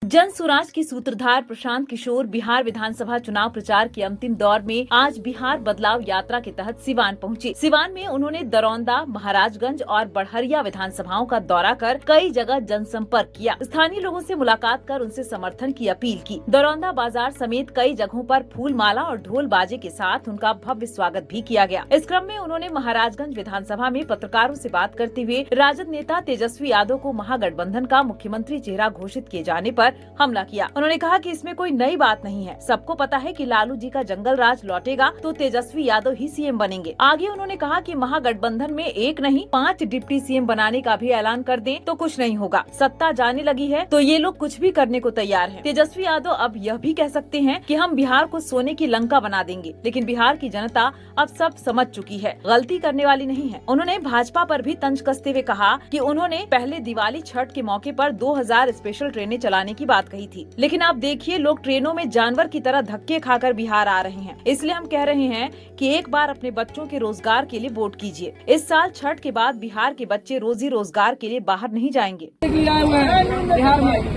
जन स्वराज की सूत्रधार प्रशांत किशोर बिहार विधानसभा चुनाव प्रचार के अंतिम दौर में आज बिहार बदलाव यात्रा के तहत सिवान पहुंचे। सिवान में उन्होंने दरौंदा, महाराजगंज और बड़हरिया विधानसभाओं का दौरा कर कई जगह जनसंपर्क किया। स्थानीय लोगों से मुलाकात कर उनसे समर्थन की अपील की। दरौंदा बाजार समेत कई जगहों पर फूल माला और ढोल बाजे के साथ उनका भव्य स्वागत भी किया गया। इस क्रम में उन्होंने महाराजगंज विधानसभा में पत्रकारों से बात करते हुए राजद नेता तेजस्वी यादव को महागठबंधन का मुख्यमंत्री चेहरा घोषित किए जाने पर हमला किया। उन्होंने कहा कि इसमें कोई नई बात नहीं है, सबको पता है कि लालू जी का जंगल राज लौटेगा तो तेजस्वी यादव ही सीएम बनेंगे। आगे उन्होंने कहा कि महागठबंधन में एक नहीं 5 डिप्टी सीएम बनाने का भी ऐलान कर दें तो कुछ नहीं होगा। सत्ता जाने लगी है तो ये लोग कुछ भी करने को तैयार हैं। तेजस्वी यादव अब यह भी कह सकते हैं कि हम बिहार को सोने की लंका बना देंगे, लेकिन बिहार की जनता अब सब समझ चुकी है, गलती करने वाली नहीं है। उन्होंने भाजपा पर भी तंज कसते हुए कहा कि उन्होंने पहले दिवाली छठ के मौके पर 2000 स्पेशल ट्रेनें चलाने की बात कही थी, लेकिन आप देखिए लोग ट्रेनों में जानवर की तरह धक्के खाकर बिहार आ रहे हैं। इसलिए हम कह रहे हैं कि एक बार अपने बच्चों के रोजगार के लिए वोट कीजिए। इस साल छठ के बाद बिहार के बच्चे रोजी रोजगार के लिए बाहर नहीं जाएंगे।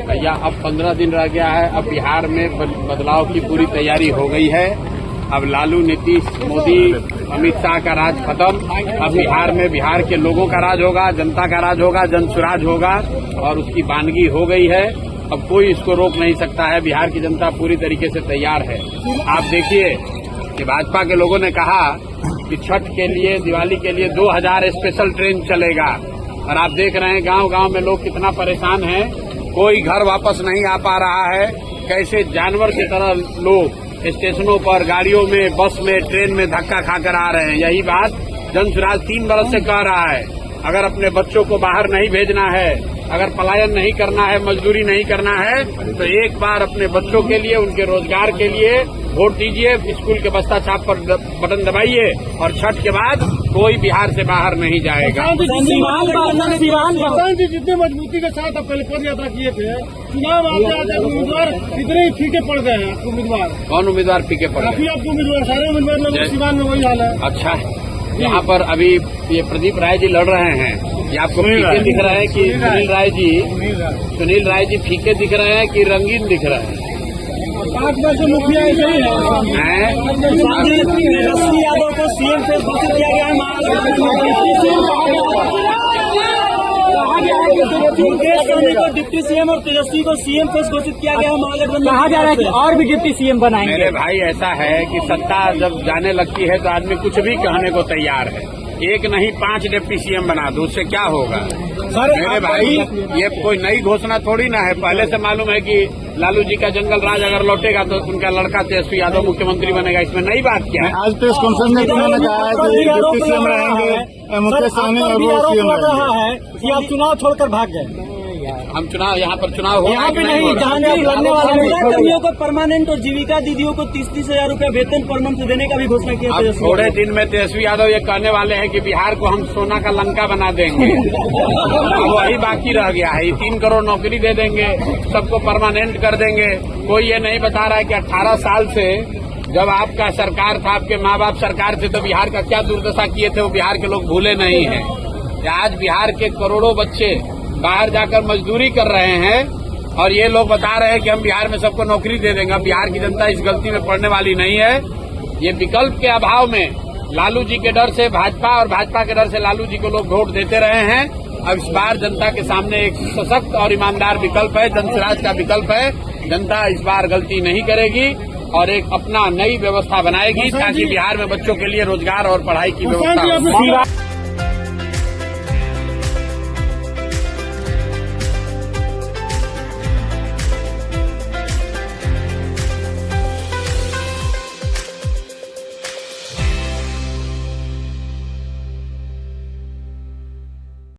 भैया अब 15 दिन रह गया है। अब बिहार में बदलाव की पूरी तैयारी हो गई है। अब लालू, नीतीश, मोदी, अमित शाह का राज खत्म। अब बिहार में बिहार के लोगों का राज होगा, जनता का राज होगा, जन स्वराज होगा और उसकी बानगी हो गई है। अब कोई इसको रोक नहीं सकता है। बिहार की जनता पूरी तरीके से तैयार है। आप देखिए कि भाजपा के लोगों ने कहा कि छठ के लिए, दिवाली के लिए 2000 स्पेशल ट्रेन चलेगा और आप देख रहे हैं गांव-गांव में लोग कितना परेशान हैं। कोई घर वापस नहीं आ पा रहा है। कैसे जानवर की तरह लोग स्टेशनों पर, गाड़ियों में, बस में, ट्रेन में धक्का खाकर आ रहे हैं। यही बात जन स्वराज 3 बरस से कह रहा है। अगर अपने बच्चों को बाहर नहीं भेजना है, अगर पलायन नहीं करना है, मजदूरी नहीं करना है, तो एक बार अपने बच्चों के लिए, उनके रोजगार के लिए वोट दीजिए। स्कूल के बस्ता छाप पर बटन दबाइए और छठ के बाद कोई बिहार से बाहर नहीं जाएगा। प्रशांत जी जितने मजबूती के साथ आप कल पद यात्रा किए थे, चुनाव आते उम्मीदवार इतने ही फीके पड़ गए हैं। आपको उम्मीदवार कौन उम्मीदवार फीके पड़ गए? आपको उम्मीदवार, सारे उम्मीदवार लोग सिवान में वही हाल है। अच्छा, यहाँ पर अभी ये प्रदीप राय जी लड़ रहे हैं। ये आपको फीके दिख रहे हैं कि सुनील राय जी फीके दिख रहे हैं कि रंगीन दिख रहे हैं? 5 वर्ष मुखिया ऐसे ही है। तेजस्वी यादव को सीएम से घोषित किया गया है। को डिप्टी सीएम और तेजस्वी को सीएम से घोषित किया गया है। महागठबंधन कहा जा रहा है कि और भी डिप्टी सीएम बनाएंगे। मेरे भाई ऐसा है कि सत्ता जब जाने लगती है तो आदमी कुछ भी कहने को तैयार है। एक नहीं 5 डिप्टी सीएम बना दो, उससे क्या होगा? मेरे भाई ये कोई नई घोषणा थोड़ी ना है। पहले से मालूम है कि लालू जी का जंगल राज अगर लौटेगा तो उनका लड़का तेजस्वी यादव मुख्यमंत्री बनेगा। इसमें नई बात क्या है? आज प्रेस कॉन्फ्रेंस में उन्होंने कहा है कि डिप्टी सीएम रहेंगे, मुकेश सहनी और वो सीएम है कि आप चुनाव छोड़कर भाग गए। हम चुनाव, यहाँ पर चुनाव हो यहाँ पे नहीं, जहाँ लड़ने वाले कर्मियों को परमानेंट और जीविका दीदियों को 30-30 हजार रूपया वेतन पर मंथ देने का भी घोषणा किया। अब थोड़े दिन में तेजस्वी यादव ये कहने वाले हैं कि बिहार को हम सोना का लंका बना देंगे। अब वही बाकी रह गया है। 3 करोड़ नौकरी दे देंगे, सबको परमानेंट कर देंगे। कोई ये नहीं बता रहा है कि 18 साल से जब आपका सरकार था, आपके माँ बाप सरकार थे, तो बिहार का क्या दुर्दशा किए थे वो बिहार के लोग भूले नहीं हैं। आज बिहार के करोड़ों बच्चे बाहर जाकर मजदूरी कर रहे हैं और ये लोग बता रहे हैं कि हम बिहार में सबको नौकरी दे देंगे। बिहार की जनता इस गलती में पड़ने वाली नहीं है। ये विकल्प के अभाव में लालू जी के डर से भाजपा और भाजपा के डर से लालू जी को लोग वोट देते रहे हैं। अब इस बार जनता के सामने एक सशक्त और ईमानदार विकल्प है, जन स्वराज का विकल्प है। जनता इस बार गलती नहीं करेगी और एक अपना नई व्यवस्था बनाएगी ताकि बिहार में बच्चों के लिए रोजगार और पढ़ाई की व्यवस्था हो।